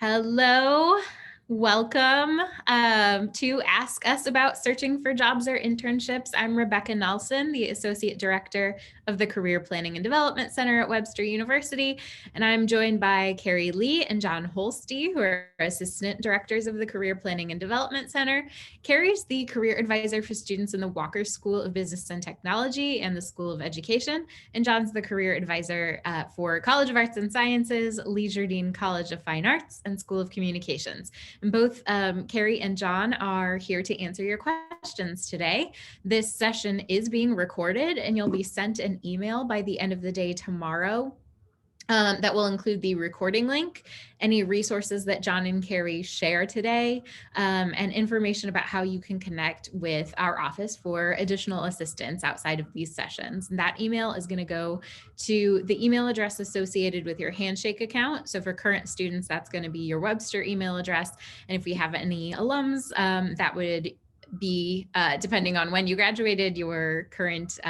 Hello, welcome to Ask Us About Searching for Jobs or Internships. I'm Rebecca Nelson, the Associate Director of the Career Planning and Development Center at Webster University, and I'm joined by Carrie Lee and John Holste, who are Assistant Directors of the Career Planning and Development Center. Carrie's the Career Advisor for students in the Walker School of Business and Technology and the School of Education, and John's the Career Advisor for College of Arts and Sciences, Leisure Dean College of Fine Arts, and School of Communications. And both Carrie and John are here to answer your questions today. This session is being recorded and you'll be sent an email by the end of the day tomorrow that will include the recording link, any resources that John and Carrie share today, and information about how you can connect with our office for additional assistance outside of these sessions. And that email is going to go to the email address associated with your Handshake account. So for current students, that's going to be your Webster email address. And if we have any alums, that would be, depending on when you graduated, your current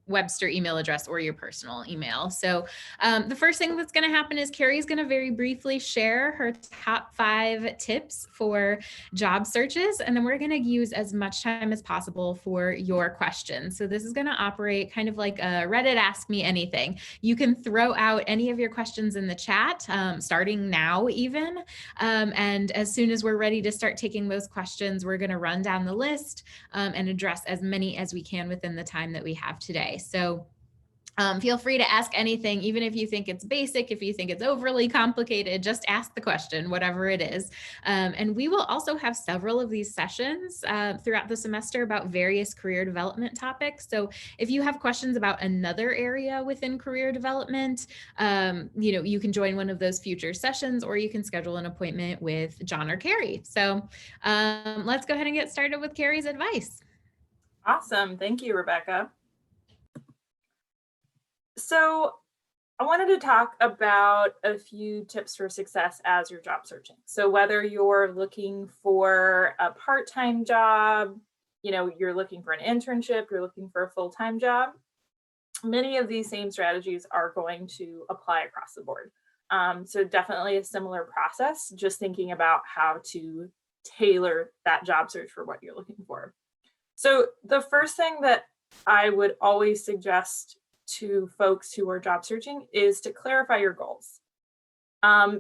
Webster email address or your personal email. So the first thing that's going to happen is Carrie's going to very briefly share her top 5 tips for job searches, and then we're going to use as much time as possible for your questions. So this is going to operate kind of like a Reddit Ask Me Anything. You can throw out any of your questions in the chat, starting now even, and as soon as we're ready to start taking those questions, we're going to run down the list and address as many as we can within the time that we have today. So feel free to ask anything, even if you think it's basic, if you think it's overly complicated, just ask the question, whatever it is. And we will also have several of these sessions throughout the semester about various career development topics. So if you have questions about another area within career development, you can join one of those future sessions, or you can schedule an appointment with John or Carrie. So let's go ahead and get started with Carrie's advice. Awesome. Thank you, Rebecca. So I wanted to talk about a few tips for success as you're job searching. So whether you're looking for a part-time job, you're looking for an internship, you're looking for a full-time job, many of these same strategies are going to apply across the board. So definitely a similar process, just thinking about how to tailor that job search for what you're looking for. So the first thing that I would always suggest to folks who are job searching is to clarify your goals,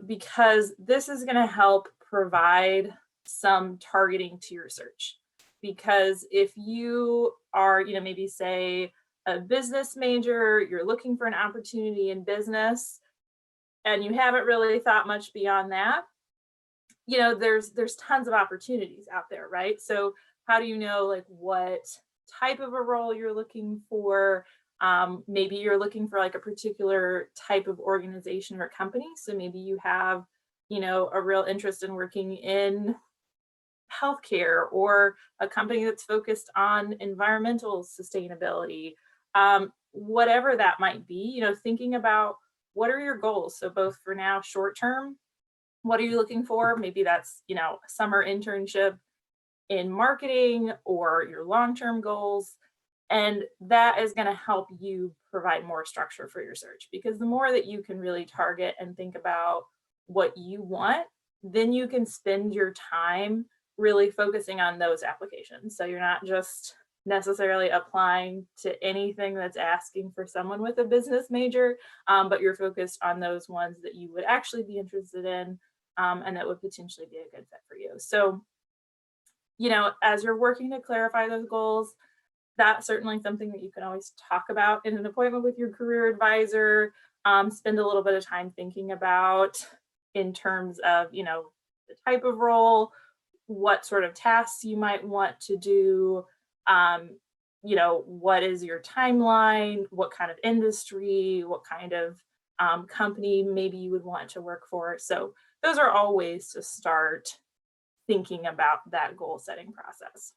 because this is going to help provide some targeting to your search. Because if you are, maybe say a business major, you're looking for an opportunity in business, and you haven't really thought much beyond that, there's tons of opportunities out there, right? So how do you know what type of a role you're looking for? Maybe you're looking for a particular type of organization or company. So maybe you have, a real interest in working in healthcare, or a company that's focused on environmental sustainability, whatever that might be, thinking about what are your goals. So both for now, short term, what are you looking for? Maybe that's, a summer internship in marketing, or your long-term goals. And that is going to help you provide more structure for your search, because the more that you can really target and think about what you want, then you can spend your time really focusing on those applications. So you're not just necessarily applying to anything that's asking for someone with a business major, but you're focused on those ones that you would actually be interested in, and that would potentially be a good fit for you. So, as you're working to clarify those goals, that's certainly something that you can always talk about in an appointment with your career advisor. Spend a little bit of time thinking about in terms of, the type of role, what sort of tasks you might want to do, what is your timeline, what kind of industry, what kind of company maybe you would want to work for. So those are all ways to start thinking about that goal setting process.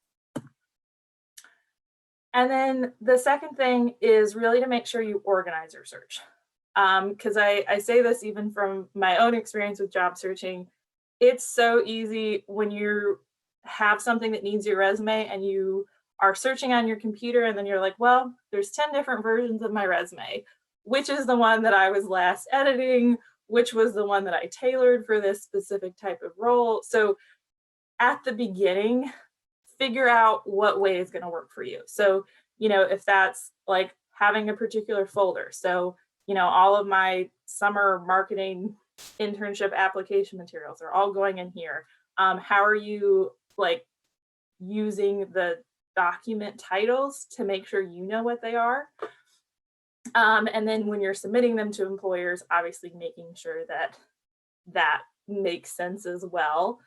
And then the second thing is really to make sure you organize your search. Because I say this even from my own experience with job searching, it's so easy when you have something that needs your resume and you are searching on your computer, and then you're like, well, there's 10 different versions of my resume. Which is the one that I was last editing? which was the one that I tailored for this specific type of role. So at the beginning, figure out what way is going to work for you. So, if that's like having a particular folder. So, all of my summer marketing internship application materials are all going in here. How are you like using the document titles to make sure you know what they are? And then when you're submitting them to employers, obviously making sure that that makes sense as well.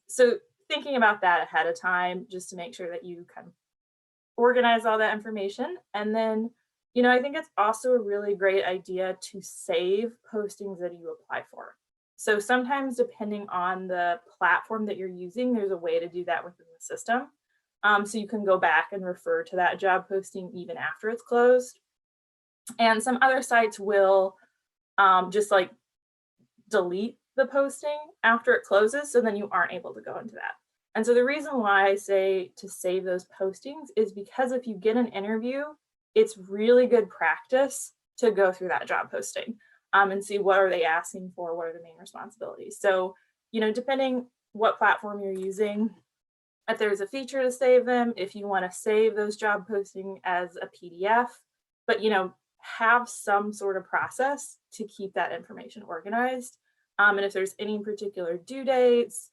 So thinking about that ahead of time, just to make sure that you kind of organize all that information. And then, I think it's also a really great idea to save postings that you apply for. So sometimes depending on the platform that you're using, there's a way to do that within the system. So you can go back and refer to that job posting even after it's closed. And some other sites will just like delete the posting after it closes, so then you aren't able to go into that. And so the reason why I say to save those postings is because if you get an interview, it's really good practice to go through that job posting and see what are they asking for, what are the main responsibilities. So, depending what platform you're using, if there's a feature to save them, if you want to save those job posting as a PDF, but have some sort of process to keep that information organized. And if there's any particular due dates,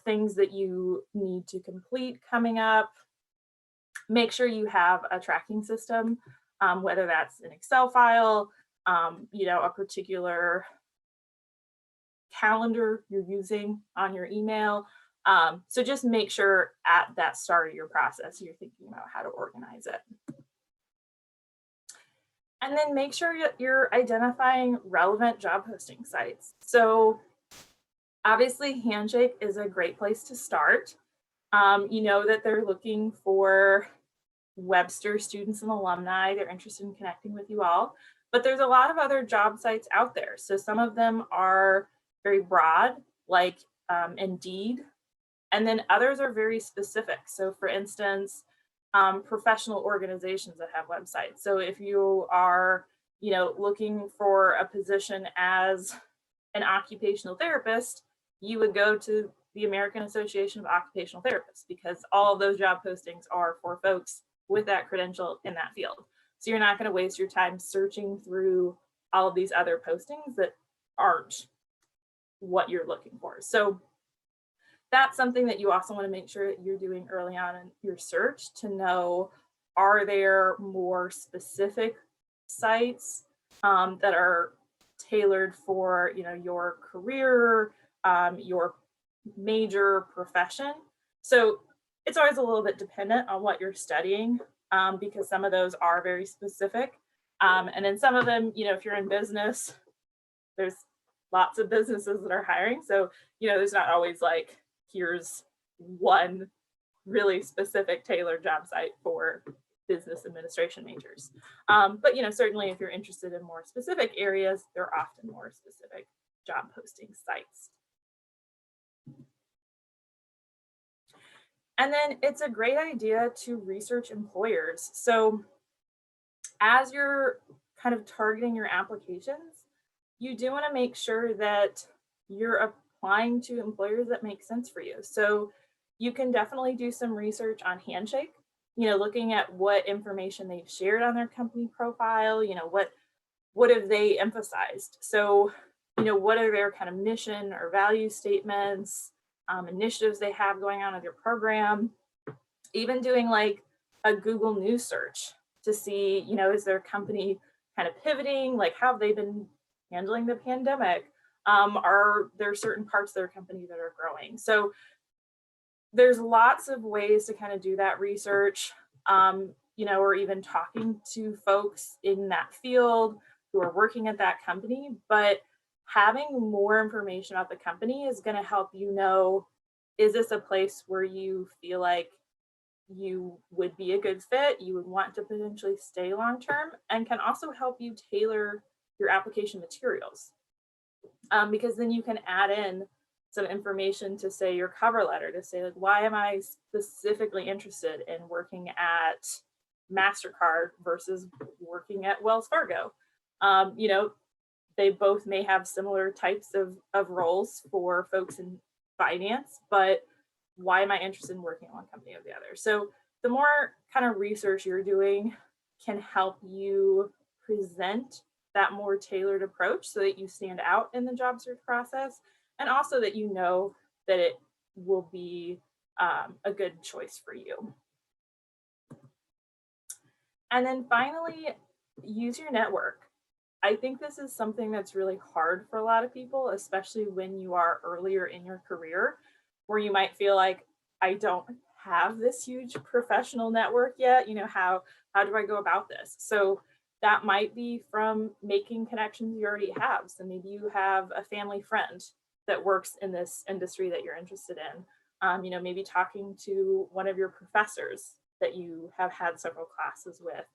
things that you need to complete coming up, make sure you have a tracking system, whether that's an Excel file, a particular calendar you're using on your email. So just make sure at that start of your process, you're thinking about how to organize it. And then make sure you're identifying relevant job posting sites. So obviously Handshake is a great place to start. You know that they're looking for Webster students and alumni. They're interested in connecting with you all, but there's a lot of other job sites out there. So some of them are very broad, like Indeed, and then others are very specific. So for instance, professional organizations that have websites. So if you are, looking for a position as an occupational therapist, you would go to the American Association of Occupational Therapists because all of those job postings are for folks with that credential in that field. So you're not going to waste your time searching through all of these other postings that aren't what you're looking for. So that's something that you also want to make sure that you're doing early on in your search to know, are there more specific sites that are tailored for your career, your major profession. So it's always a little bit dependent on what you're studying because some of those are very specific. And then some of them, if you're in business, there's lots of businesses that are hiring. So, there's not always like, here's one really specific tailored job site for business administration majors. But certainly if you're interested in more specific areas, there are often more specific job posting sites. And then it's a great idea to research employers. So as you're kind of targeting your applications, you do want to make sure that you're applying to employers that make sense for you. So you can definitely do some research on Handshake, looking at what information they've shared on their company profile, what have they emphasized? So, what are their kind of mission or value statements, initiatives they have going on with your program, even doing like a Google News search to see, is their company kind of pivoting? Like, how have they been handling the pandemic? Are there certain parts of their company that are growing? So there's lots of ways to kind of do that research, or even talking to folks in that field who are working at that company. But having more information about the company is going to help you know, is this a place where you feel like you would be a good fit, you would want to potentially stay long term, and can also help you tailor your application materials. Because then you can add in some information to say your cover letter to say, like, why am I specifically interested in working at MasterCard versus working at Wells Fargo? they both may have similar types of roles for folks in finance, but why am I interested in working in one company or the other? So the more kind of research you're doing can help you present that more tailored approach so that you stand out in the job search process, and also that you know that it will be a good choice for you. And then finally, use your network. I think this is something that's really hard for a lot of people, especially when you are earlier in your career, where you might feel like, I don't have this huge professional network yet. How do I go about this? So that might be from making connections you already have. So maybe you have a family friend that works in this industry that you're interested in. Maybe talking to one of your professors that you have had several classes with,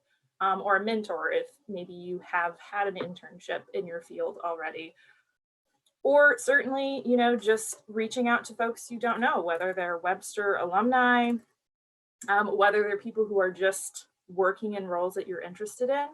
or a mentor if maybe you have had an internship in your field already. Or certainly, just reaching out to folks you don't know, whether they're Webster alumni, whether they're people who are just working in roles that you're interested in.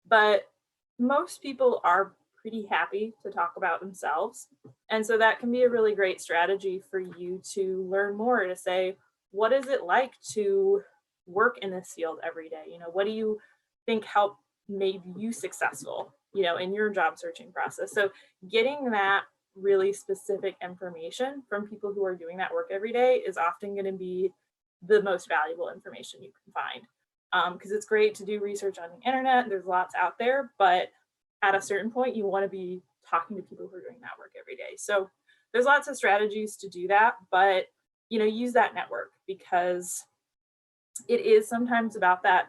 But most people are pretty happy to talk about themselves. And so that can be a really great strategy for you to learn more, to say, what is it like to work in this field every day? What do you think helped made you successful, in your job searching process? So getting that really specific information from people who are doing that work every day is often going to be the most valuable information you can find. Because it's great to do research on the internet. There's lots out there, but at a certain point, you want to be talking to people who are doing that work every day. So there's lots of strategies to do that, but use that network, because it is sometimes about that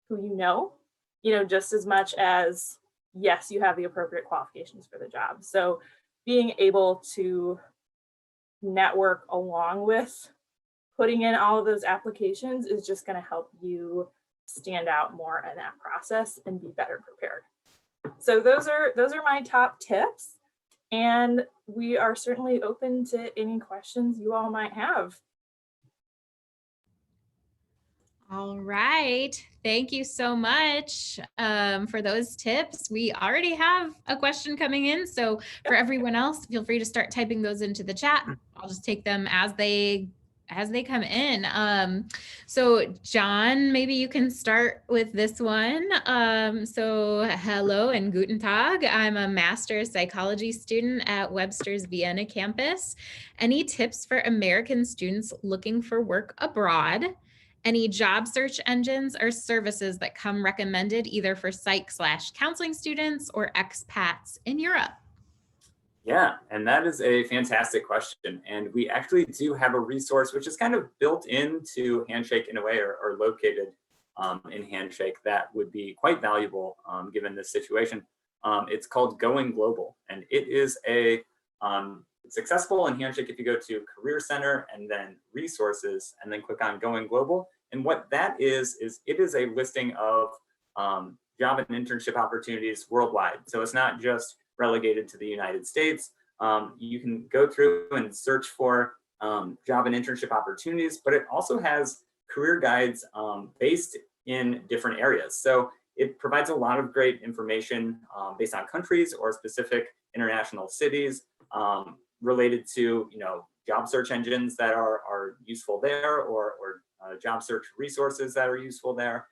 who just as much as, yes, you have the appropriate qualifications for the job. So being able to network along with putting in all of those applications is just going to help you stand out more in that process and be better prepared. So those are my top tips, and we are certainly open to any questions you all might have. All right. Thank you so much for those tips. We already have a question coming in. So for everyone else, feel free to start typing those into the chat. I'll just take them as they come in. So John, maybe you can start with this one. So hello and guten Tag. I'm a master's psychology student at Webster's Vienna campus. Any tips for American students looking for work abroad? Any job search engines or services that come recommended either for psych/counseling students or expats in Europe? Yeah, and that is a fantastic question. And we actually do have a resource which is kind of built into Handshake in a way, or located in Handshake, that would be quite valuable given this situation. It's called Going Global, and it's accessible in Handshake if you go to Career Center and then Resources and then click on Going Global. And what that is it is a listing of job and internship opportunities worldwide. So it's not just relegated to the United States. You can go through and search for job and internship opportunities, but it also has career guides based in different areas. So it provides a lot of great information based on countries or specific international cities related to job search engines that are useful there, or job search resources that are useful there.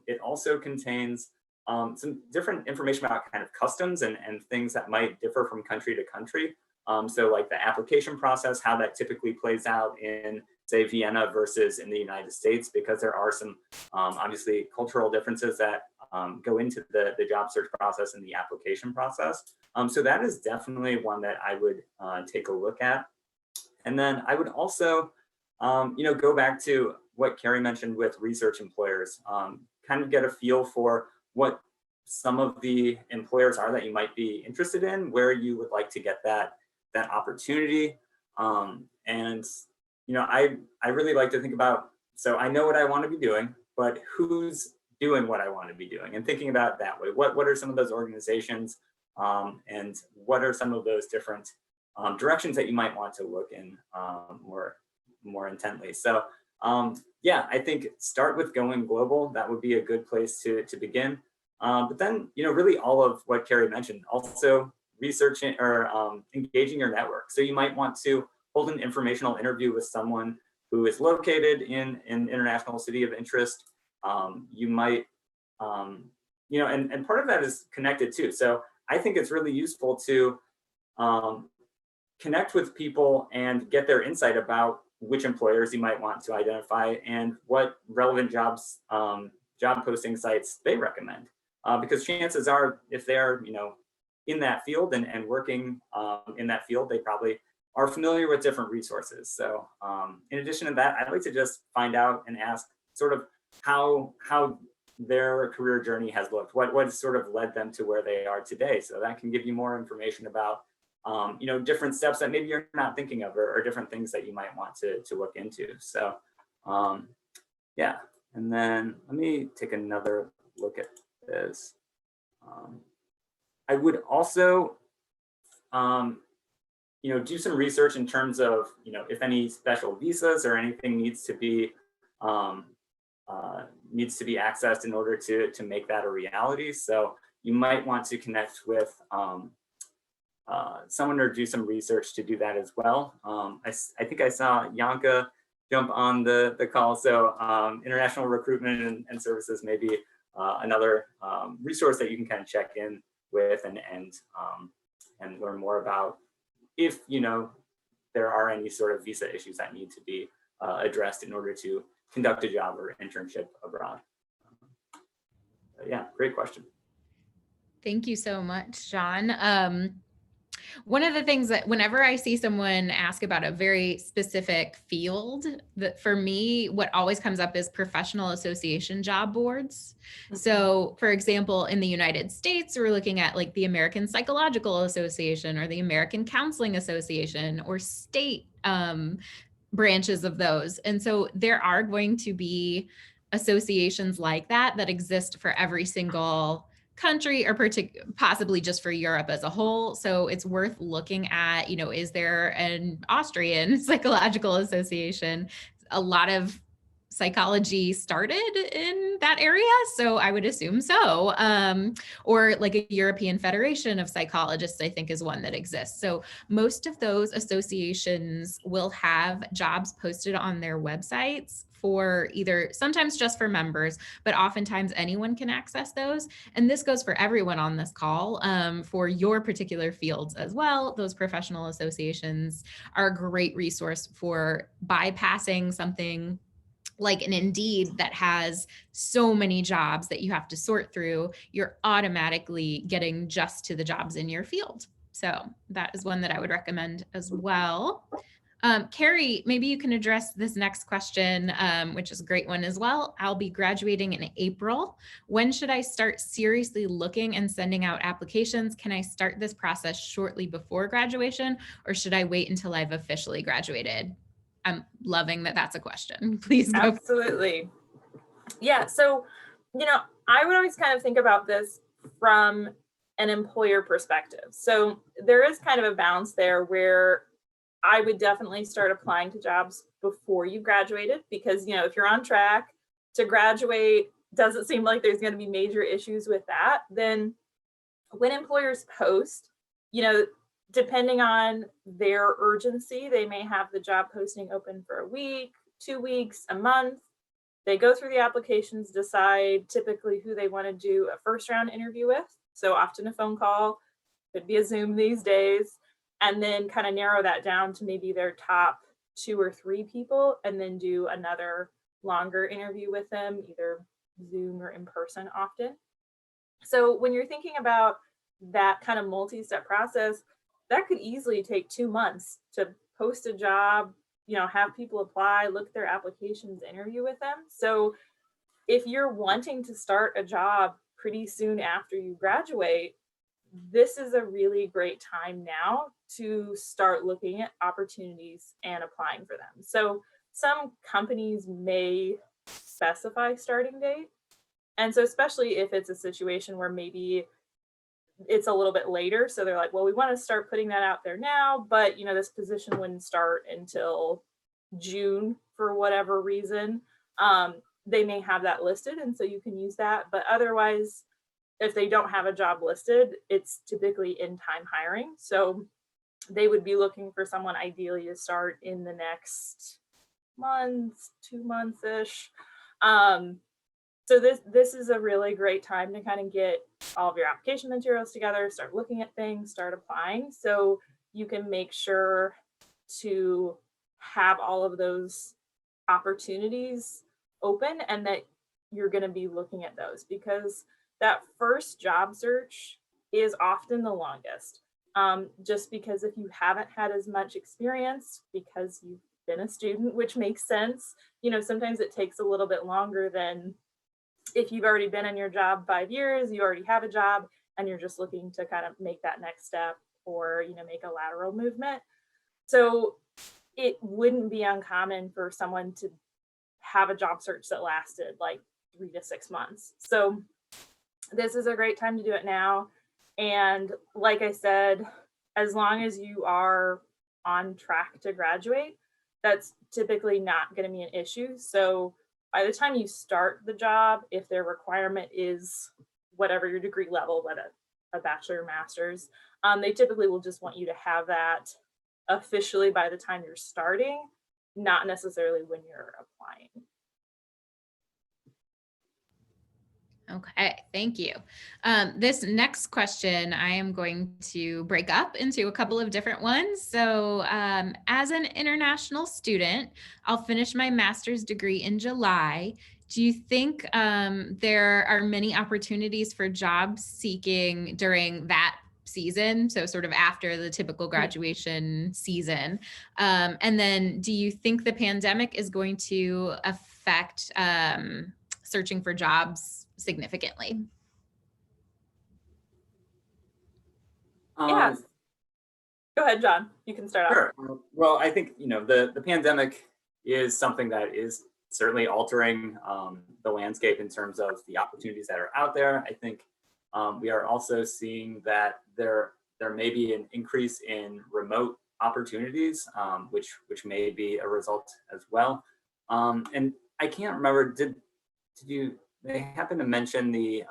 It also contains some different information about kind of customs and things that might differ from country to country. So like the application process, how that typically plays out in, say, Vienna versus in the United States, because there are some obviously cultural differences that go into the job search process and the application process. So that is definitely one that I would take a look at. And then I would also go back to what Carrie mentioned with research employers, kind of get a feel for what some of the employers are that you might be interested in, where you would like to get that opportunity. And I really like to think about, so I know what I want to be doing, but who's doing what I want to be doing, and thinking about it that way. What are some of those organizations, and what are some of those different directions that you might want to look in more intently. So yeah, I think start with Going Global. That would be a good place to begin. But then, really all of what Carrie mentioned, also researching or engaging your network. So you might want to hold an informational interview with someone who is located in an international city of interest. You might, and part of that is connected too. So I think it's really useful to connect with people and get their insight about which employers you might want to identify and what relevant jobs, job posting sites they recommend. Because chances are, if they're in that field and working in that field, they probably are familiar with different resources. So in addition to that, I'd like to just find out and ask sort of how their career journey has looked, what has sort of led them to where they are today. So that can give you more information about different steps that maybe you're not thinking of, or different things that you might want to look into. So yeah, and then let me take another look at this. I would also do some research in terms of if any special visas or anything needs to be accessed in order to make that a reality. So you might want to connect with someone or do some research to do that as well. I think I saw Yanka jump on the call. So international recruitment and services may be another resource that you can kind of check in with and learn more about if there are any sort of visa issues that need to be addressed in order to conduct a job or internship abroad. Yeah, great question. Thank you so much, John. One of the things that whenever I see someone ask about a very specific field, that for me, what always comes up is professional association job boards. Mm-hmm. So for example, in the United States, we're looking at like the American Psychological Association or the American Counseling Association or state branches of those. And so there are going to be associations like that exist for every single country or possibly just for Europe as a whole. So it's worth looking at, is there an Austrian Psychological Association? A lot of psychology started in that area, so I would assume so. Or like a European Federation of Psychologists, I think is one that exists. So most of those associations will have jobs posted on their websites for either sometimes just for members, but oftentimes anyone can access those. And this goes for everyone on this call, for your particular fields as well. Those professional associations are a great resource for bypassing something like an Indeed that has so many jobs that you have to sort through. You're automatically getting just to the jobs in your field. So that is one that I would recommend as well. Carrie, maybe you can address this next question, which is a great one as well. I'll be graduating in April. When should I start seriously looking and sending out applications? Can I start this process shortly before graduation, or should I wait until I've officially graduated? I'm loving that that's a question. Please go. Absolutely. Yeah. So, I would always kind of think about this from an employer perspective. So there is kind of a balance there where I would definitely start applying to jobs before you graduated, because, if you're on track to graduate, doesn't seem like there's going to be major issues with that. Then when employers post, depending on their urgency, they may have the job posting open for a week, 2 weeks, a month. They go through the applications, decide typically who they want to do a first round interview with. So often a phone call, could be a Zoom these days, and then kind of narrow that down to maybe their top 2 or 3 people, and then do another longer interview with them, either Zoom or in person often. So when you're thinking about that kind of multi-step process, that could easily take 2 months to post a job, have people apply, look at their applications, interview with them. So if you're wanting to start a job pretty soon after you graduate, this is a really great time now to start looking at opportunities and applying for them. So some companies may specify starting date. And so especially if it's a situation where maybe it's a little bit later, so they're like, well, we want to start putting that out there now, but this position wouldn't start until June for whatever reason. They may have that listed, and so you can use that. But otherwise, if they don't have a job listed, it's typically in time hiring. So they would be looking for someone ideally to start in the next month, 2 months-ish. So this is a really great time to kind of get all of your application materials together, start looking at things, start applying, so you can make sure to have all of those opportunities open and that you're going to be looking at those, because that first job search is often the longest. Just because if you haven't had as much experience because you've been a student, which makes sense, sometimes it takes a little bit longer than if you've already been in your job 5 years, you already have a job, and you're just looking to kind of make that next step or, make a lateral movement. So it wouldn't be uncommon for someone to have a job search that lasted like 3 to 6 months. So this is a great time to do it now. And like I said, as long as you are on track to graduate, that's typically not going to be an issue. So by the time you start the job, if their requirement is whatever your degree level, whether a bachelor or master's, they typically will just want you to have that officially by the time you're starting, not necessarily when you're applying. Okay, thank you. This next question, I am going to break up into a couple of different ones. So as an international student, I'll finish my master's degree in July. Do you think there are many opportunities for job seeking during that season? So sort of after the typical graduation season. And then do you think the pandemic is going to affect searching for jobs significantly? Yes. Go ahead, John. You can start off. Sure. Well, I think, the pandemic is something that is certainly altering the landscape in terms of the opportunities that are out there. I think we are also seeing that there may be an increase in remote opportunities, which may be a result as well. And I can't remember, did they happen to mention the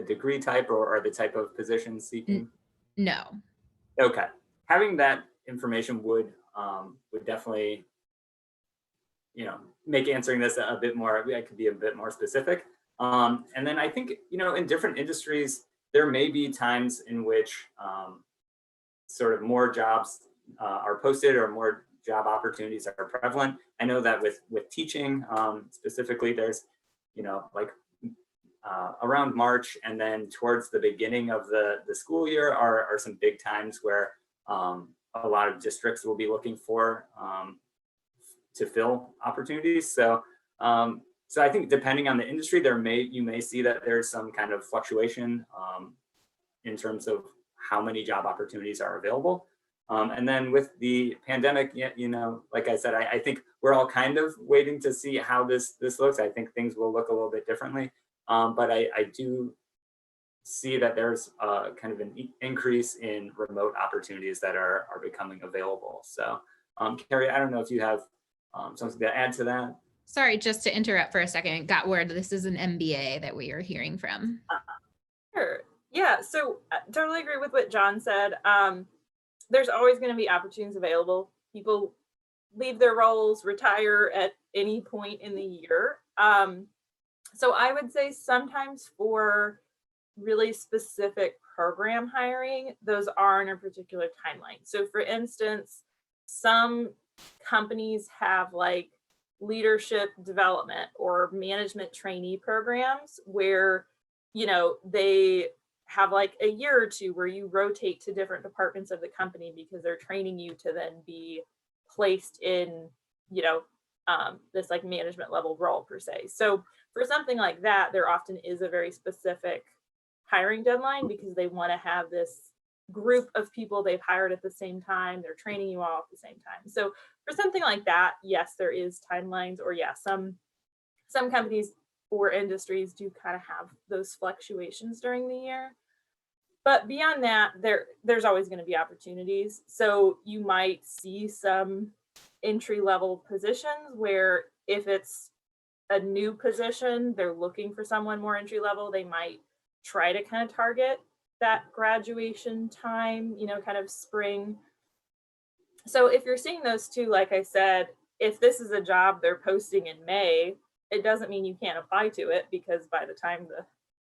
degree type or the type of position seeking? No. Okay, having that information would definitely, make answering this a bit more. I could be a bit more specific. And then I think, in different industries, there may be times in which sort of more jobs are posted or more job opportunities are prevalent. I know that with teaching specifically, there's, around March and then towards the beginning of the school year are some big times where a lot of districts will be looking for to fill opportunities. So I think depending on the industry, you may see that there's some kind of fluctuation in terms of how many job opportunities are available. And then with the pandemic, like I said, I think we're all kind of waiting to see how this looks. I think things will look a little bit differently. But I do see that there's kind of an increase in remote opportunities that are becoming available. So, Carrie, I don't know if you have something to add to that. Sorry, just to interrupt for a second. Got word this is an MBA that we are hearing from. Sure. Yeah. So I totally agree with what John said. There's always going to be opportunities available. People leave their roles, retire at any point in the year. So I would say sometimes for really specific program hiring, those are in a particular timeline. So for instance, some companies have like leadership development or management trainee programs where, they have like a year or two where you rotate to different departments of the company because they're training you to then be placed in, this like management level role per se. So for something like that, there often is a very specific hiring deadline because they want to have this group of people they've hired at the same time. They're training you all at the same time. So for something like that, yes, there is timelines, or some companies or industries do kind of have those fluctuations during the year. But beyond that, there's always going to be opportunities. So you might see some entry level positions where if it's a new position, they're looking for someone more entry level, they might try to kind of target that graduation time, kind of spring. So if you're seeing those two, like I said, if this is a job they're posting in May, it doesn't mean you can't apply to it, because by the time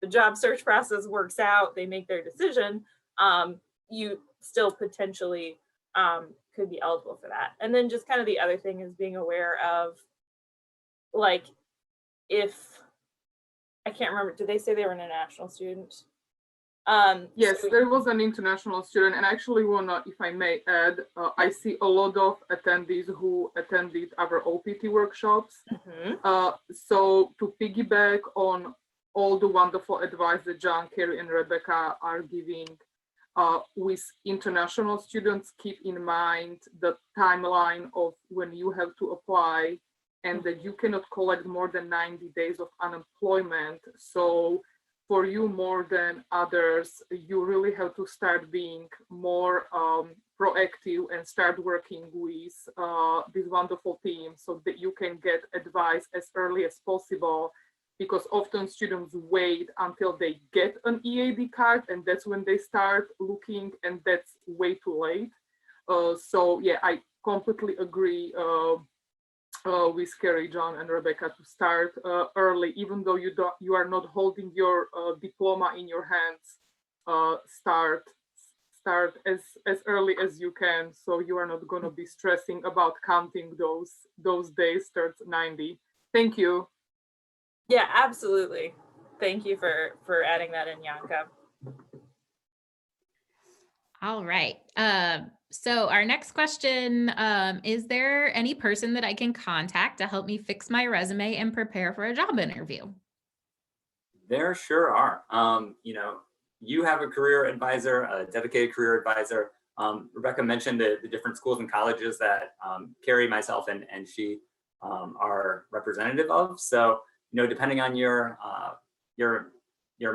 the job search process works out, they make their decision, you still potentially could be eligible for that. And then just kind of the other thing is being aware of, like, if, I can't remember, did they say they were an international student? Yes, So there was an international student, and I actually wanna, if I may add, I see a lot of attendees who attended our OPT workshops. So to piggyback on all the wonderful advice that John, Carrie, and Rebecca are giving, with international students, keep in mind the timeline of when you have to apply, and that you cannot collect more than 90 days of unemployment. So for you more than others, you really have to start being more proactive and start working with this wonderful team so that you can get advice as early as possible, because often students wait until they get an EAD card, and that's when they start looking, and that's way too late. So yeah, I completely agree with Carrie, John, and Rebecca to start early, even though you are not holding your diploma in your hands. Start as early as you can, so you are not going to be stressing about counting those days towards 90. Thank you. yeah, absolutely. Thank you for adding that in, Yanka. All right. So our next question, is there any person that I can contact to help me fix my resume and prepare for a job interview? There sure are. You have a career advisor, a dedicated career advisor. Rebecca mentioned the different schools and colleges that Carrie, myself, and she are representative of. So, depending on your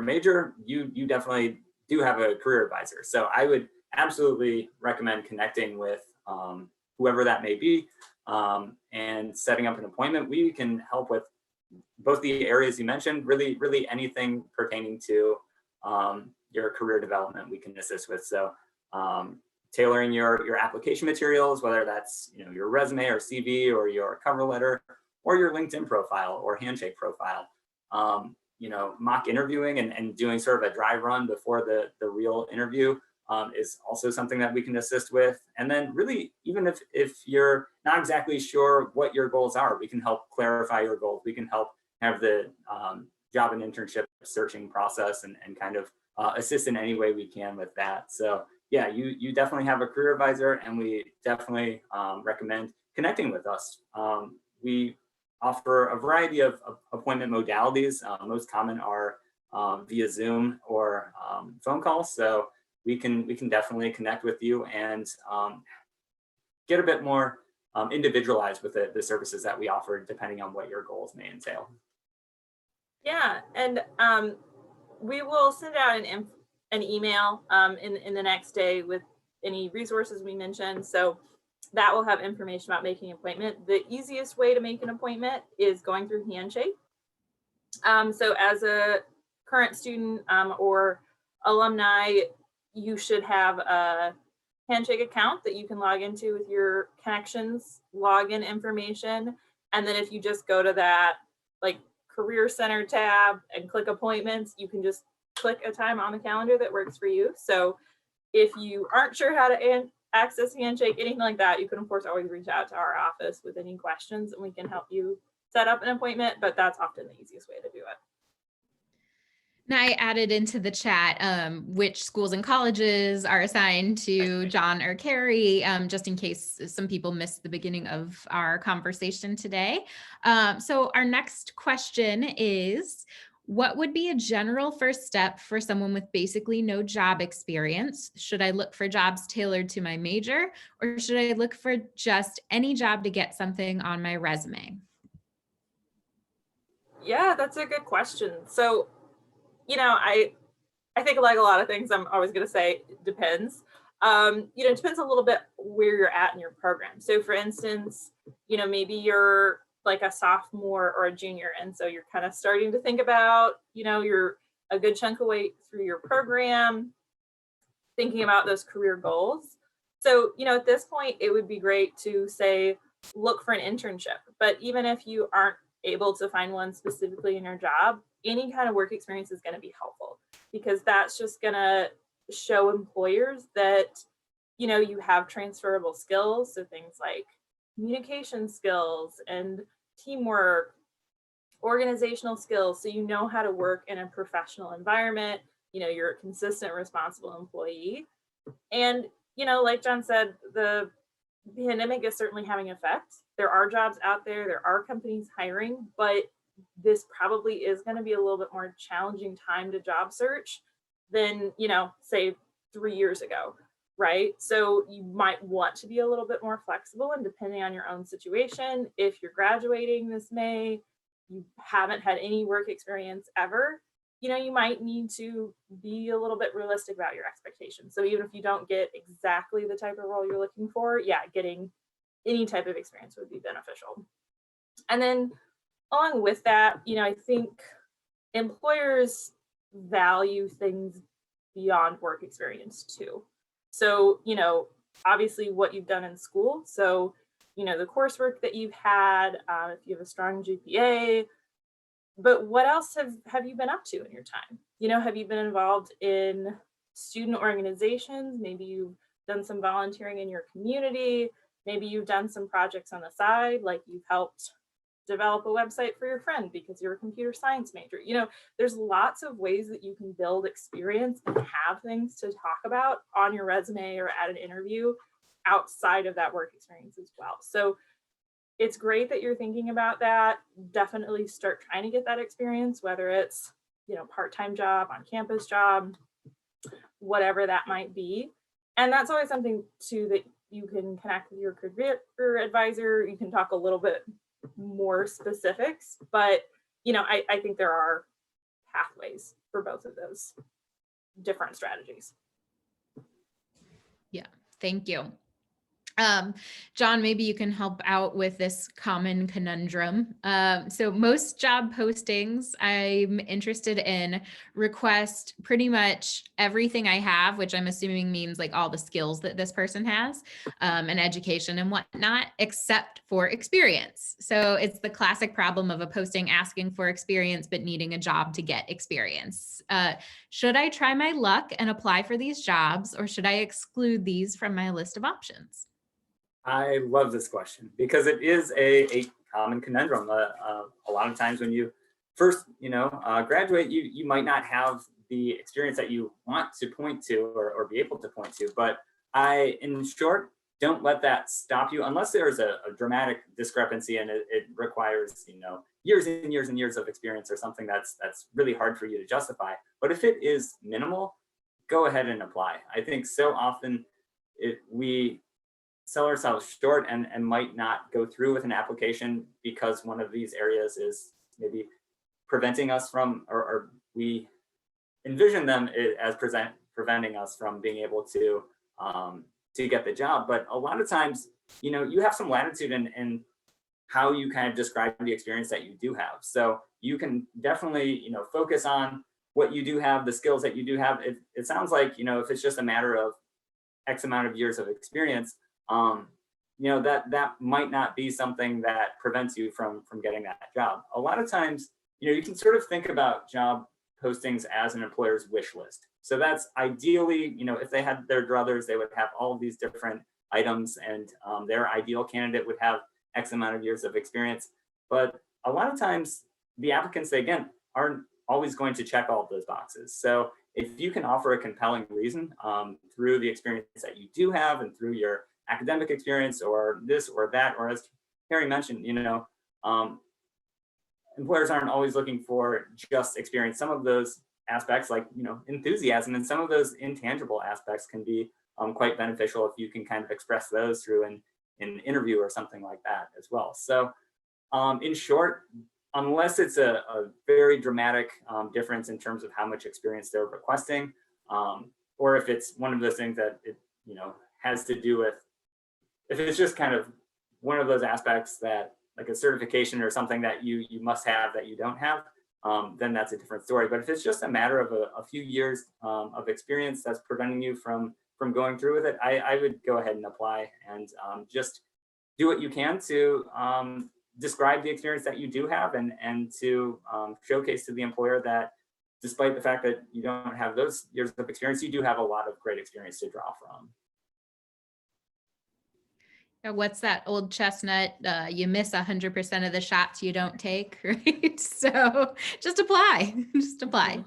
major, you definitely do have a career advisor. So I would absolutely recommend connecting with whoever that may be and setting up an appointment. We can help with both the areas you mentioned, really anything pertaining to your career development we can assist with. So tailoring your application materials, whether that's your resume or CV or your cover letter or your LinkedIn profile or Handshake profile. Mock interviewing and doing sort of a dry run before the real interview is also something that we can assist with. And then really, even if you're not exactly sure what your goals are, we can help clarify your goals. We can help have the job and internship searching process and kind of assist in any way we can with that. So yeah, you definitely have a career advisor, and we definitely recommend connecting with us. We offer a variety of appointment modalities. Most common are via Zoom or phone calls. So we can definitely connect with you and get a bit more individualized with the services that we offer, depending on what your goals may entail. Yeah, and we will send out an email in the next day with any resources we mentioned. So that will have information about making an appointment. The easiest way to make an appointment is going through Handshake. So as a current student or alumni, you should have a Handshake account that you can log into with your connections, login information. And then if you just go to that like Career Center tab and click appointments, you can just click a time on the calendar that works for you. So if you aren't sure how to access Handshake, anything like that, you can of course always reach out to our office with any questions and we can help you set up an appointment, but that's often the easiest way to do it. Now I added into the chat which schools and colleges are assigned to John or Carrie, just in case some people missed the beginning of our conversation today. So our next question is, what would be a general first step for someone with basically no job experience? Should I look for jobs tailored to my major, or should I look for just any job to get something on my resume? Yeah, that's a good question. So, I think like a lot of things, I'm always going to say it depends. It depends a little bit where you're at in your program. So for instance, maybe you're like a sophomore or a junior, and so you're kind of starting to think about, your a good chunk of way through your program, thinking about those career goals. So, at this point, it would be great to say, look for an internship. But even if you aren't able to find one specifically in your job, any kind of work experience is going to be helpful, because that's just going to show employers that, you have transferable skills. So things like communication skills and teamwork, organizational skills. So you know how to work in a professional environment. You're a consistent, responsible employee. And, like John said, the pandemic is certainly having effect. There are jobs out there, there are companies hiring, but this probably is going to be a little bit more challenging time to job search than, say 3 years ago, right? So you might want to be a little bit more flexible, and depending on your own situation, if you're graduating this May, you haven't had any work experience ever, you might need to be a little bit realistic about your expectations. So even if you don't get exactly the type of role you're looking for, getting any type of experience would be beneficial. And then along with that, I think employers value things beyond work experience too. So, obviously what you've done in school. So, the coursework that you've had, if you have a strong GPA, but what else have you been up to in your time? Have you been involved in student organizations? Maybe you've done some volunteering in your community. Maybe you've done some projects on the side, like you've helped develop a website for your friend because you're a computer science major. There's lots of ways that you can build experience and have things to talk about on your resume or at an interview outside of that work experience as well. So it's great that you're thinking about that. Definitely start trying to get that experience, whether it's, part-time job, on-campus job, whatever that might be. And that's always something too that you can connect with your career advisor. You can talk a little bit more specifics, but I think there are pathways for both of those different strategies. Yeah, thank you. John, maybe you can help out with this common conundrum. So most job postings I'm interested in request pretty much everything I have, which I'm assuming means like all the skills that this person has, and education and whatnot, except for experience. So it's the classic problem of a posting asking for experience, but needing a job to get experience. Should I try my luck and apply for these jobs, or should I exclude these from my list of options? I love this question because it is a common conundrum. A lot of times when you first, graduate, you might not have the experience that you want to point to or be able to point to. But in short, don't let that stop you unless there's a dramatic discrepancy and it requires, years and years and years of experience or something that's really hard for you to justify. But if it is minimal, go ahead and apply. I think so often we sell ourselves short and might not go through with an application because one of these areas is maybe preventing us from, or we envision them as preventing us from being able to get the job. But a lot of times, you have some latitude in how you kind of describe the experience that you do have. So you can definitely, focus on what you do have, the skills that you do have. It sounds like, if it's just a matter of X amount of years of experience, that might not be something that prevents you from getting that job. A lot of times, you can sort of think about job postings as an employer's wish list. So that's ideally, if they had their druthers, they would have all of these different items, and their ideal candidate would have X amount of years of experience. But a lot of times, the applicants, again, aren't always going to check all of those boxes. So if you can offer a compelling reason through the experience that you do have and through your academic experience or this or that, or as Harry mentioned, employers aren't always looking for just experience. Some of those aspects like, enthusiasm and some of those intangible aspects can be quite beneficial if you can kind of express those through an interview or something like that as well. So in short, unless it's a very dramatic difference in terms of how much experience they're requesting, or if it's one of those things that it has to do with, if it's just kind of one of those aspects that like a certification or something that you must have that you don't have, then that's a different story. But if it's just a matter of a few years of experience that's preventing you from going through with it, I would go ahead and apply and just do what you can to describe the experience that you do have and to showcase to the employer that despite the fact that you don't have those years of experience, you do have a lot of great experience to draw from. What's that old chestnut? You miss 100% of the shots you don't take, right? So just apply, just apply.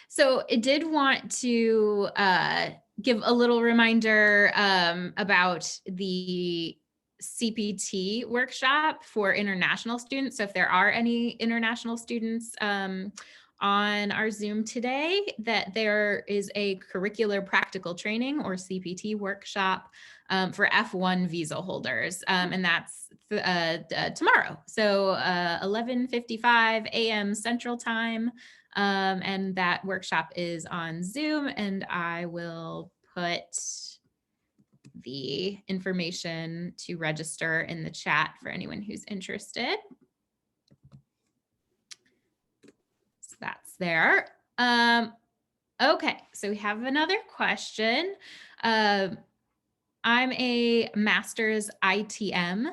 So I did want to give a little reminder about the CPT workshop for international students. So if there are any international students on our Zoom today, that there is a curricular practical training or CPT workshop for F1 visa holders. And that's tomorrow. So 11:55 a.m. Central Time. And that workshop is on Zoom, and I will put the information to register in the chat for anyone who's interested. So that's there. Okay, so we have another question. I'm a master's ITM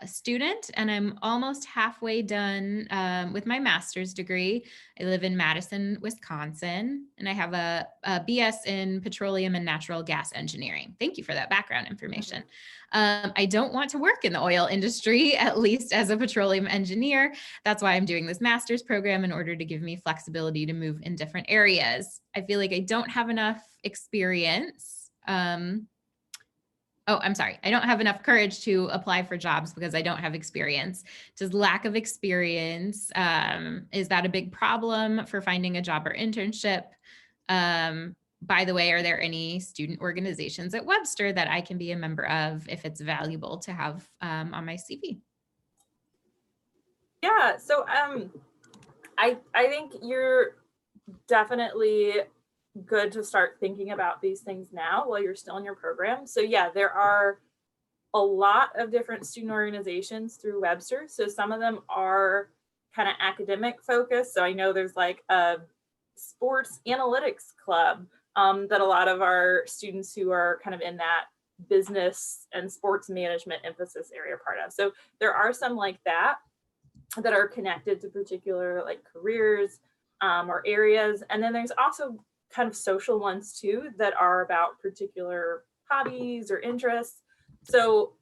student, and I'm almost halfway done with my master's degree. I live in Madison, Wisconsin, and I have a BS in petroleum and natural gas engineering. Thank you for that background information. I don't want to work in the oil industry, at least as a petroleum engineer. That's why I'm doing this master's program, in order to give me flexibility to move in different areas. I feel like I don't have enough experience. Oh, I'm sorry. I don't have enough courage to apply for jobs because I don't have experience. Does lack of experience, is that a big problem for finding a job or internship? By the way, are there any student organizations at Webster that I can be a member of if it's valuable to have on my CV? Yeah, so I think you're definitely good to start thinking about these things now while you're still in your program. So yeah, there are a lot of different student organizations through Webster. So some of them are kind of academic focused. So I know there's like a sports analytics club that a lot of our students who are kind of in that business and sports management emphasis area are part of. So there are some like that are connected to particular like careers or areas. And then there's also kind of social ones too that are about particular hobbies or interests. So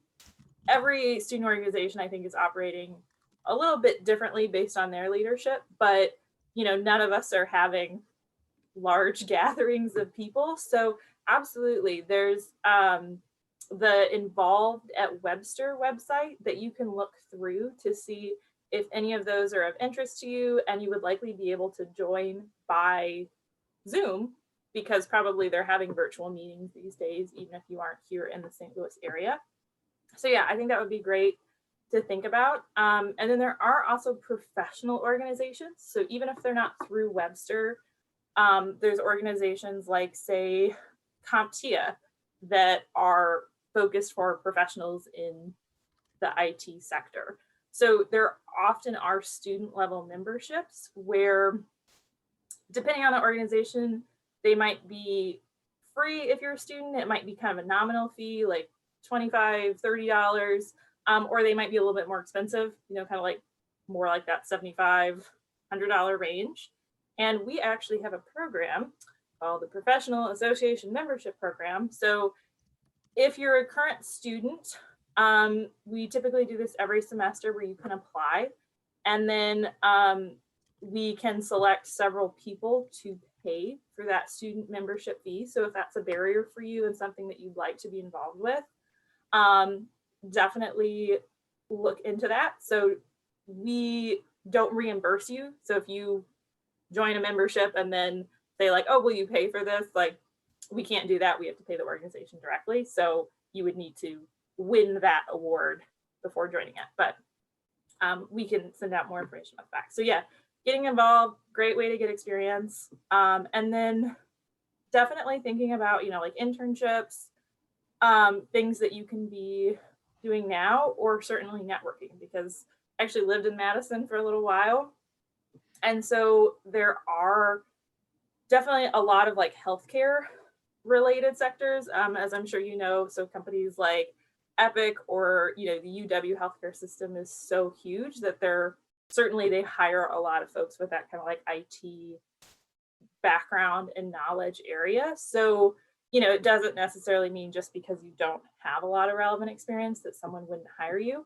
every student organization, I think, is operating a little bit differently based on their leadership, but you know, none of us are having large gatherings of people. So absolutely, there's the Involved at Webster website that you can look through to see if any of those are of interest to you, and you would likely be able to join by Zoom, because probably they're having virtual meetings these days, even if you aren't here in the St. Louis area. So yeah, I think that would be great to think about. And then there are also professional organizations. So even if they're not through Webster, there's organizations like, say, CompTIA that are focused for professionals in the IT sector. So there often are student level memberships where, depending on the organization, they might be free if you're a student. It might be kind of a nominal fee, like $25, $30, or they might be a little bit more expensive, you know, kind of like more like that $75, $100 range. And we actually have a program called the Professional Association Membership Program. So if you're a current student, we typically do this every semester where you can apply, and then we can select several people to pay for that student membership fee. So if that's a barrier for you and something that you'd like to be involved with, definitely look into that. So we don't reimburse you. So if you join a membership and then say like, oh, will you pay for this? Like, we can't do that. We have to pay the organization directly. So you would need to win that award before joining it. But we can send out more information about that. So yeah, getting involved, great way to get experience. And then definitely thinking about, you know, like internships, things that you can be doing now, or certainly networking, because actually lived in Madison for a little while. And so there are definitely a lot of like healthcare related sectors, as I'm sure you know. So companies like Epic or, the UW healthcare system is so huge that they hire a lot of folks with that kind of like IT background and knowledge area. So, it doesn't necessarily mean just because you don't have a lot of relevant experience that someone wouldn't hire you.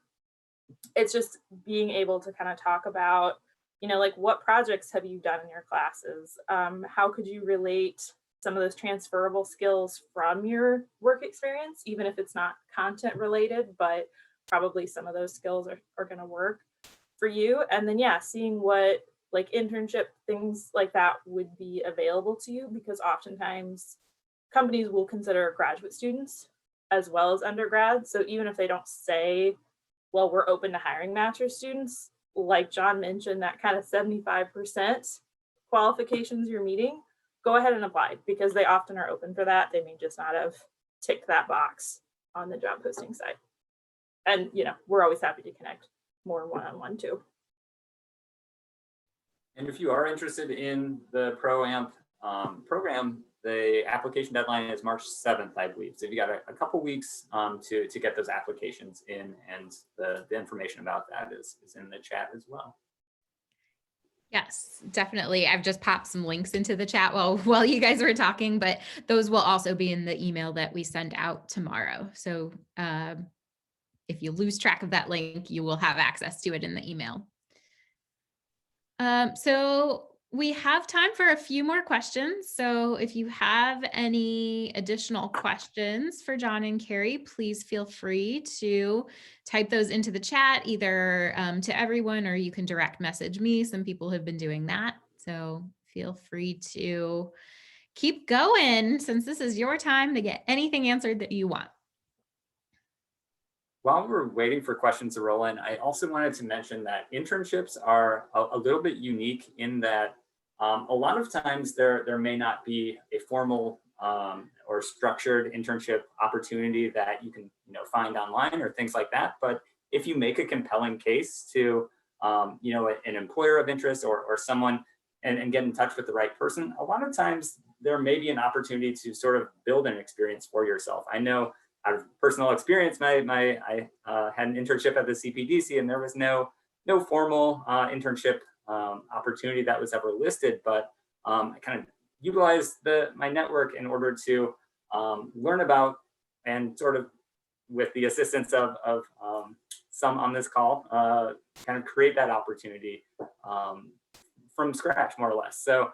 It's just being able to kind of talk about, like what projects have you done in your classes? How could you relate some of those transferable skills from your work experience, even if it's not content related, but probably some of those skills are going to work for you. And then, yeah, seeing what like internship things like that would be available to you, because oftentimes companies will consider graduate students as well as undergrads. So even if they don't say, well, we're open to hiring master's students, like John mentioned, that kind of 75% qualifications you're meeting, go ahead and apply, because they often are open for that. They may just not have ticked that box on the job posting site. And, we're always happy to connect more one-on-one too. And if you are interested in the ProAmp program, the application deadline is March 7th, I believe. So you got a couple weeks to get those applications in, and the information about that is in the chat as well. Yes, definitely. I've just popped some links into the chat while you guys were talking, but those will also be in the email that we send out tomorrow. So if you lose track of that link, you will have access to it in the email. So we have time for a few more questions. So if you have any additional questions for John and Carrie, please feel free to type those into the chat, either to everyone, or you can direct message me. Some people have been doing that. So feel free to keep going, since this is your time to get anything answered that you want. While we're waiting for questions to roll in, I also wanted to mention that internships are a little bit unique in that a lot of times there may not be a formal or structured internship opportunity that you can find online or things like that. But if you make a compelling case to an employer of interest or someone and get in touch with the right person, a lot of times there may be an opportunity to sort of build an experience for yourself. I know out of personal experience, I had an internship at the CPDC, and there was no formal internship opportunity that was ever listed, but I kind of utilized my network in order to learn about, and sort of with the assistance of some on this call, kind of create that opportunity from scratch, more or less. So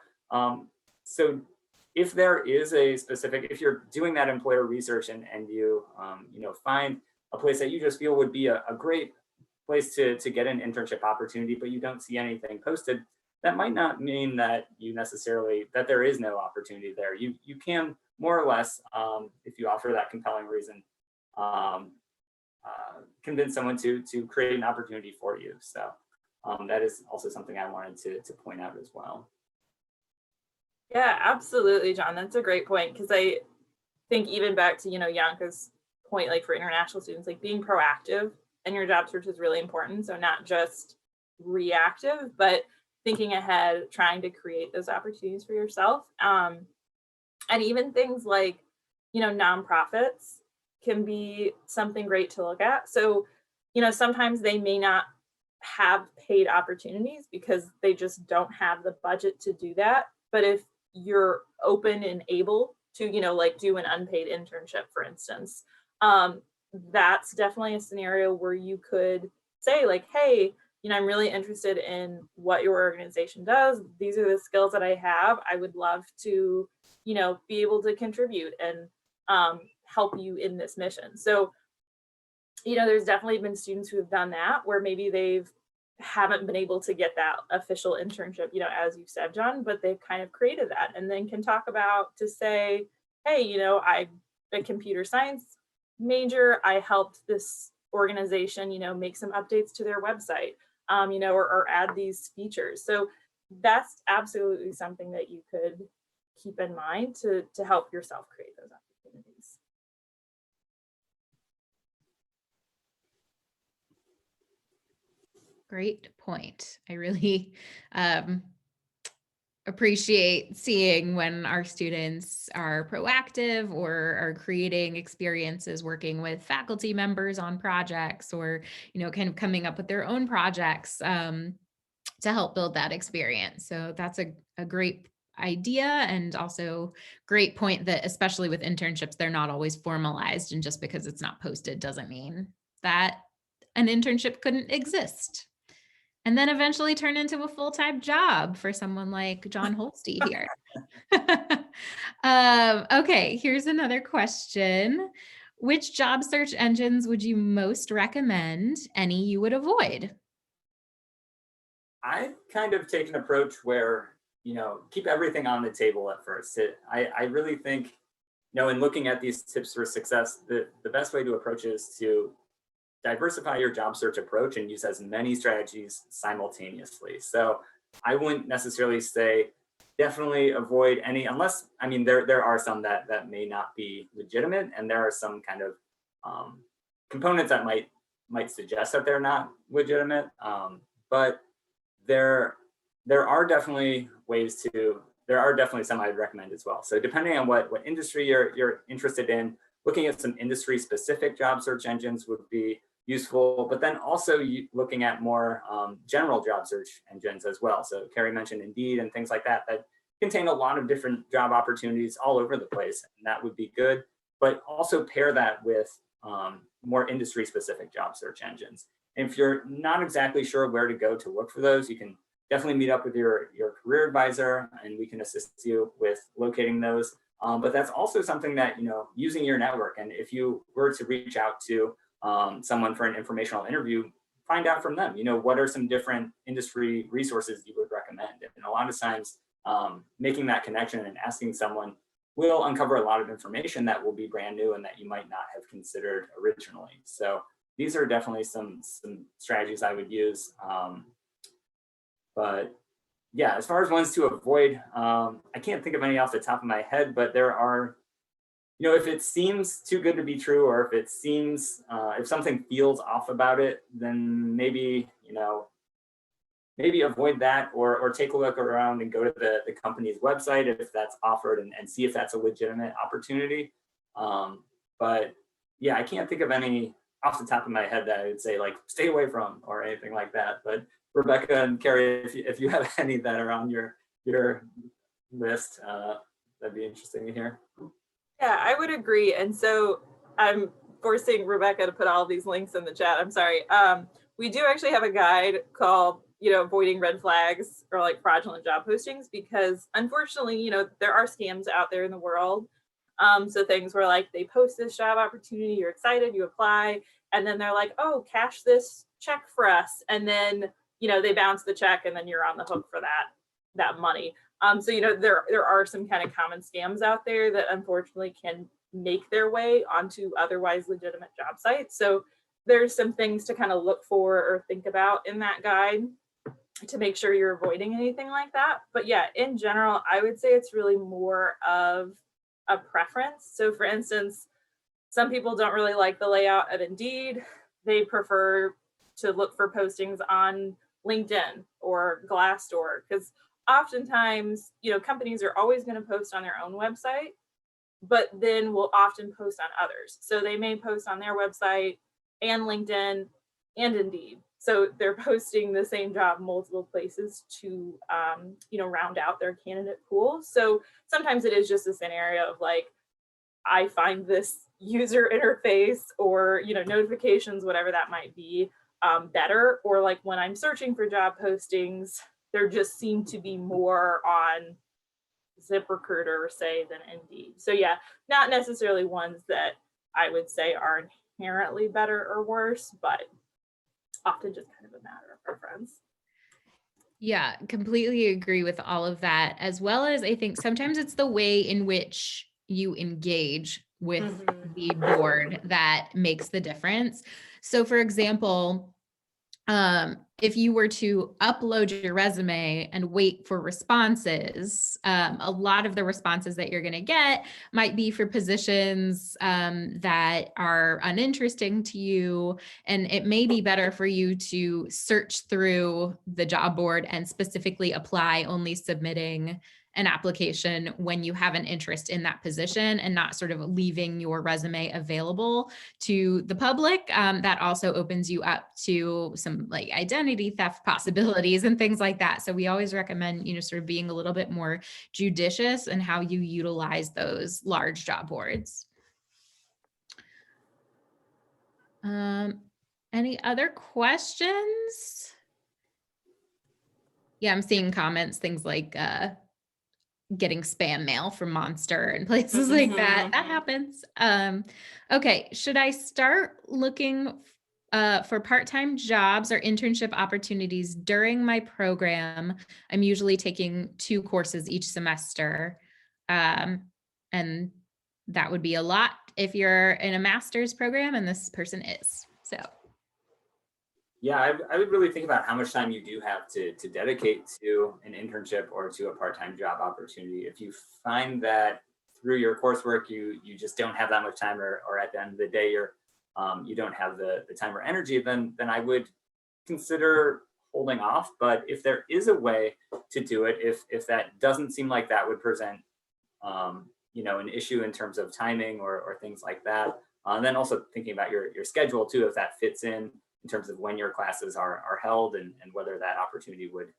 if there is if you're doing that employer research and you find a place that you just feel would be a great place to get an internship opportunity, but you don't see anything posted, that might not mean that that there is no opportunity there. You can more or less, if you offer that compelling reason, convince someone to create an opportunity for you. So that is also something I wanted to point out as well. Yeah, absolutely, John. That's a great point, because I think even back to, Yanka's point, like for international students, like being proactive in your job search is really important. So not just reactive, but thinking ahead, trying to create those opportunities for yourself. And even things like, nonprofits can be something great to look at. So, sometimes they may not have paid opportunities because they just don't have the budget to do that. But if you're open and able to, like do an unpaid internship, for instance, that's definitely a scenario where you could say like, hey, I'm really interested in what your organization does. These are the skills that I have. I would love to, be able to contribute and help you in this mission. So, there's definitely been students who have done that, where maybe haven't been able to get that official internship, as you said, John, but they've kind of created that, and then can talk about to say, hey, I'm a computer science major. I helped this organization, make some updates to their website, or add these features. So that's absolutely something that you could keep in mind to help yourself create those opportunities. Great point. I really appreciate seeing when our students are proactive or are creating experiences working with faculty members on projects, or, kind of coming up with their own projects to help build that experience. So that's a great idea, and also great point that, especially with internships, they're not always formalized, and just because it's not posted doesn't mean that an internship couldn't exist and then eventually turn into a full-time job for someone like John Holste here. Okay, here's another question. Which job search engines would you most recommend? Any you would avoid? I kind of take an approach where, keep everything on the table at first. I really think, in looking at these tips for success, the best way to approach it is to diversify your job search approach and use as many strategies simultaneously. So I wouldn't necessarily say definitely avoid any, unless, there are some that may not be legitimate, and there are some kind of components that might suggest that they're not legitimate. But there are definitely some I'd recommend as well. So depending on what industry you're interested in, looking at some industry specific job search engines would be useful, but then also looking at more general job search engines as well. So Carrie mentioned Indeed and things like that contain a lot of different job opportunities all over the place, and that would be good. But also pair that with more industry specific job search engines. And if you're not exactly sure where to go to look for those, you can definitely meet up with your career advisor, and we can assist you with locating those. But that's also something that, using your network, and if you were to reach out to someone for an informational interview, find out from them, what are some different industry resources you would recommend. And a lot of times making that connection and asking someone will uncover a lot of information that will be brand new and that you might not have considered originally. So these are definitely some strategies I would use. But yeah, as far as ones to avoid, I can't think of any off the top of my head, but there are, if it seems too good to be true, or if it seems, if something feels off about it, then maybe, maybe avoid that, or take a look around and go to the company's website if that's offered, and see if that's a legitimate opportunity. But yeah, I can't think of any off the top of my head that I would say like stay away from or anything like that. But Rebecca and Carrie, if you have any that are on your list, that'd be interesting to hear. Yeah, I would agree. And so I'm forcing Rebecca to put all these links in the chat. I'm sorry. We do actually have a guide called, avoiding red flags or like fraudulent job postings, because unfortunately, there are scams out there in the world. So things where like they post this job opportunity, you're excited, you apply, and then they're like, oh, cash this check for us. And then, they bounce the check, and then you're on the hook for that money. So, there are some kind of common scams out there that unfortunately can make their way onto otherwise legitimate job sites. So there's some things to kind of look for or think about in that guide to make sure you're avoiding anything like that. But yeah, in general, I would say it's really more of a preference. So for instance, some people don't really like the layout of Indeed. They prefer to look for postings on LinkedIn or Glassdoor, because oftentimes, companies are always going to post on their own website, but then will often post on others. So they may post on their website and LinkedIn and Indeed. So they're posting the same job multiple places to, round out their candidate pool. So sometimes it is just a scenario of like, I find this user interface or, notifications, whatever that might be, better. Or like when I'm searching for job postings, there just seem to be more on ZipRecruiter, say, than Indeed. So yeah, not necessarily ones that I would say are inherently better or worse, but often just kind of a matter of preference. Yeah, completely agree with all of that, as well as I think sometimes it's the way in which you engage with the board that makes the difference. So for example, If you were to upload your resume and wait for responses, a lot of the responses that you're going to get might be for positions that are uninteresting to you. And it may be better for you to search through the job board and specifically apply, only submitting an application when you have an interest in that position and not sort of leaving your resume available to the public. That also opens you up to some like identity theft possibilities and things like that. So we always recommend, sort of being a little bit more judicious in how you utilize those large job boards. Any other questions? Yeah, I'm seeing comments, things like getting spam mail from Monster and places like that. That happens. Okay, should I start looking for part-time jobs or internship opportunities during my program? I'm usually taking 2 courses each semester. And that would be a lot if you're in a master's program, and this person is. So Yeah, I would really think about how much time you do have to dedicate to an internship or to a part-time job opportunity. If you find that through your coursework, you just don't have that much time, or at the end of the day, you don't have the time or energy, then I would consider holding off. But if there is a way to do it, if that doesn't seem like that would present an issue in terms of timing or things like that, and then also thinking about your schedule too, if that fits in terms of when your classes are held, and whether that opportunity would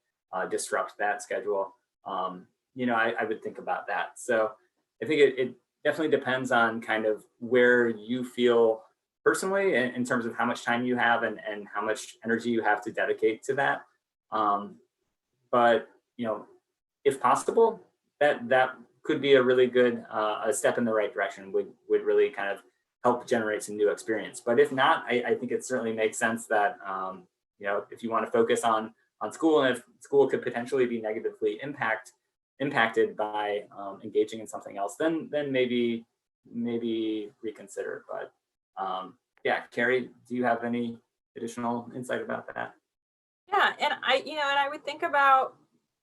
disrupt that schedule. I would think about that. So I think it definitely depends on kind of where you feel personally in terms of how much time you have and how much energy you have to dedicate to that. But if possible, that could be a really good a step in the right direction, would really kind of help generate some new experience. But if not, I think it certainly makes sense that if you want to focus on school, and if school could potentially be negatively impacted by engaging in something else, then maybe reconsider. But yeah, Carrie, do you have any additional insight about that? Yeah, and I would think about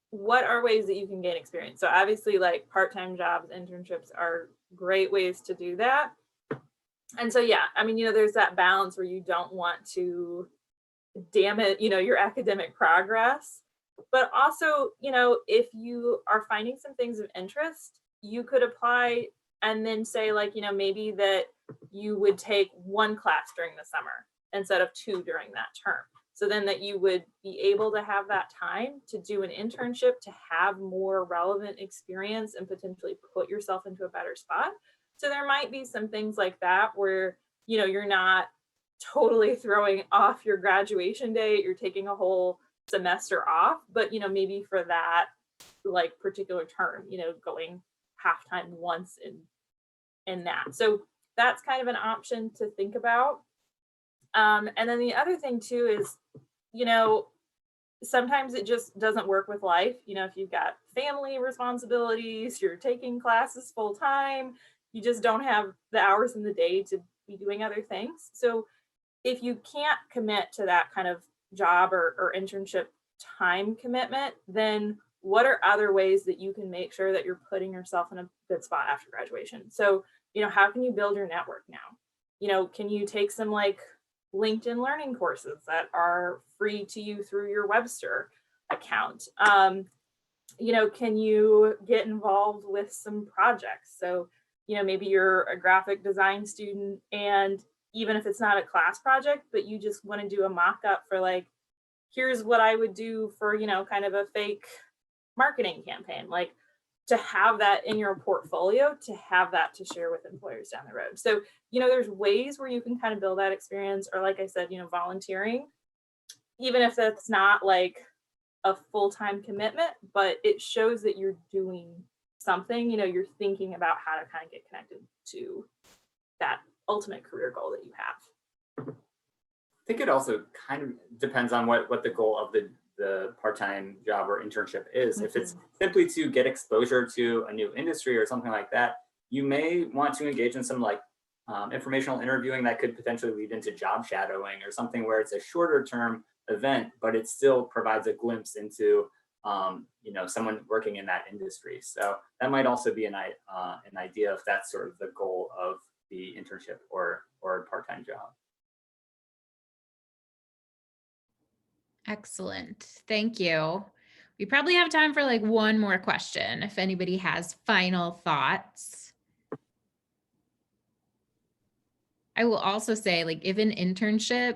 what are ways that you can gain experience. So obviously, like part-time jobs, internships are great ways to do that. And so, yeah, there's that balance where you don't want to damage, your academic progress. But also, if you are finding some things of interest, you could apply and then say, like, maybe that you would take 1 class during the summer instead of 2 during that term. So then that you would be able to have that time to do an internship, to have more relevant experience and potentially put yourself into a better spot. So there might be some things like that where, you're not totally throwing off your graduation date, you're taking a whole semester off, but, maybe for that like particular term, going half-time once in that. So that's kind of an option to think about. And then the other thing too is, sometimes it just doesn't work with life. If you've got family responsibilities, you're taking classes full time, you just don't have the hours in the day to be doing other things. So if you can't commit to that kind of job or internship time commitment, then what are other ways that you can make sure that you're putting yourself in a good spot after graduation? So, how can you build your network now? Can you take some like LinkedIn learning courses that are free to you through your Webster account? Can you get involved with some projects? So, maybe you're a graphic design student, and even if it's not a class project, but you just want to do a mock-up for like, here's what I would do for, kind of a fake marketing campaign, like to have that in your portfolio, to have that to share with employers down the road. So, there's ways where you can kind of build that experience, or like I said, volunteering, even if that's not like a full-time commitment, but it shows that you're doing something, you're thinking about how to kind of get connected to that ultimate career goal that you have. I think it also kind of depends on what the goal of the part-time job or internship is. Mm-hmm. If it's simply to get exposure to a new industry or something like that, you may want to engage in some like informational interviewing that could potentially lead into job shadowing, or something where it's a shorter term event, but it still provides a glimpse into you know, someone working in that industry. So that might also be an idea if that's sort of the goal of the internship or part-time job. Excellent. Thank you. We probably have time for like one more question if anybody has final thoughts. I will also say, like, if an internship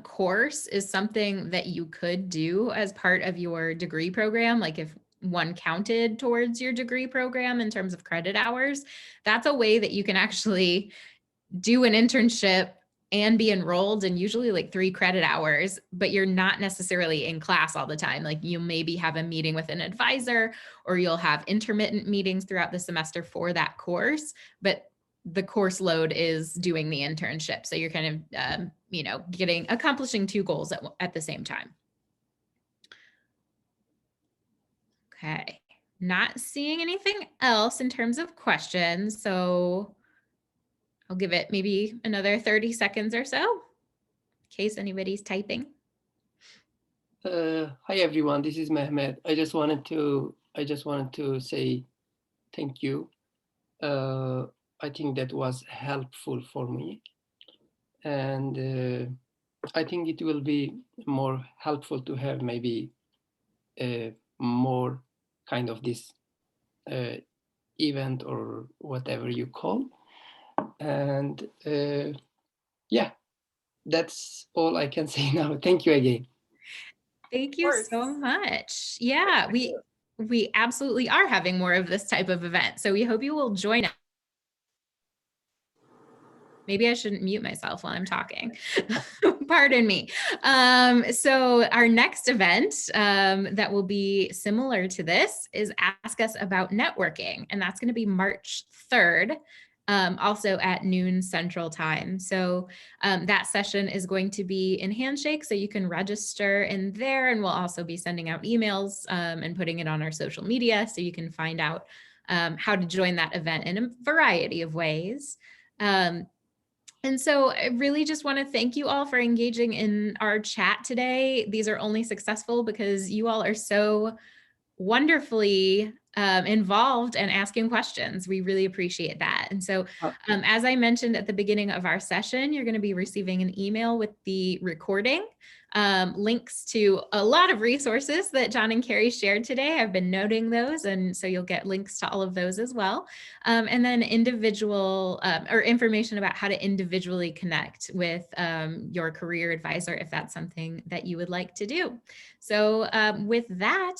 course is something that you could do as part of your degree program, like if one counted towards your degree program in terms of credit hours, that's a way that you can actually do an internship and be enrolled in usually like 3 credit hours, but you're not necessarily in class all the time. Like you maybe have a meeting with an advisor, or you'll have intermittent meetings throughout the semester for that course, but the course load is doing the internship. So you're kind of, you know, accomplishing 2 goals at the same time. Okay, not seeing anything else in terms of questions. So I'll give it maybe another 30 seconds or so in case anybody's typing. Hi everyone, this is Mehmet. I just wanted to say thank you. I think that was helpful for me, and I think it will be more helpful to have maybe more kind of this event or whatever you call. And yeah, that's all I can say now. Thank you again. Thank you so much. Yeah, we absolutely are having more of this type of event. So we hope you will join us. Maybe I shouldn't mute myself while I'm talking. Pardon me. So our next event that will be similar to this is Ask Us About Networking. And that's going to be March 3rd, also at noon Central Time. So that session is going to be in Handshake. So you can register in there, and we'll also be sending out emails and putting it on our social media. So you can find out how to join that event in a variety of ways. And so I really just want to thank you all for engaging in our chat today. These are only successful because you all are so wonderfully involved and asking questions. We really appreciate that. And so as I mentioned at the beginning of our session, you're going to be receiving an email with the recording, links to a lot of resources that John and Carrie shared today. I've been noting those, and so you'll get links to all of those as well. And then individual or information about how to individually connect with your career advisor if that's something that you would like to do. So with that,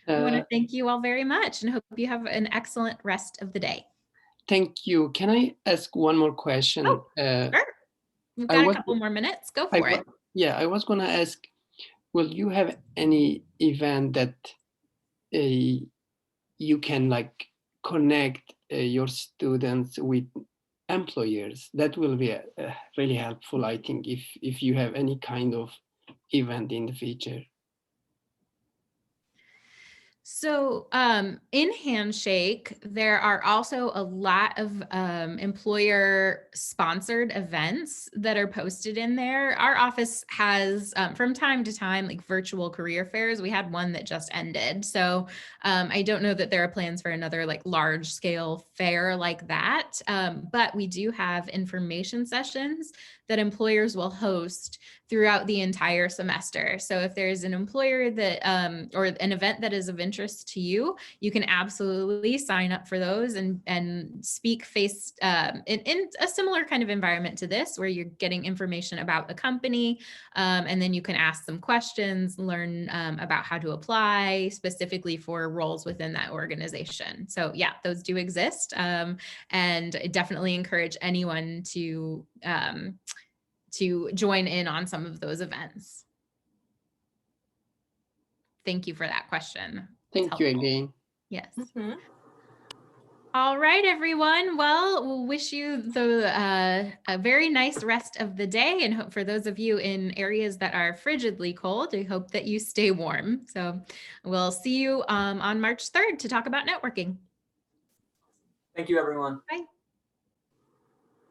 I want to thank you all very much and hope you have an excellent rest of the day. Thank you. Can I ask one more question? Oh, sure. We've got a couple more minutes. Go for it. Yeah, I was going to ask, will you have any event that you can like connect your students with employers? That will be really helpful, I think, if you have any kind of event in the future. So in Handshake, there are also a lot of employer sponsored events that are posted in there. Our office has from time to time like virtual career fairs. We had one that just ended. So I don't know that there are plans for another like large scale fair like that. But we do have information sessions that employers will host throughout the entire semester. So if there's an employer that or an event that is of interest to you, you can absolutely sign up for those and speak face in a similar kind of environment to this, where you're getting information about a company, and then you can ask them questions, learn about how to apply specifically for roles within that organization. So yeah, those do exist, and I definitely encourage anyone to join in on some of those events. Thank you for that question. Thank you again. Yes. Mm-hmm. All right, everyone. Well, we'll wish you a very nice rest of the day, and hope for those of you in areas that are frigidly cold, I hope that you stay warm. So we'll see you on March 3rd to talk about networking. Thank you, everyone. Bye.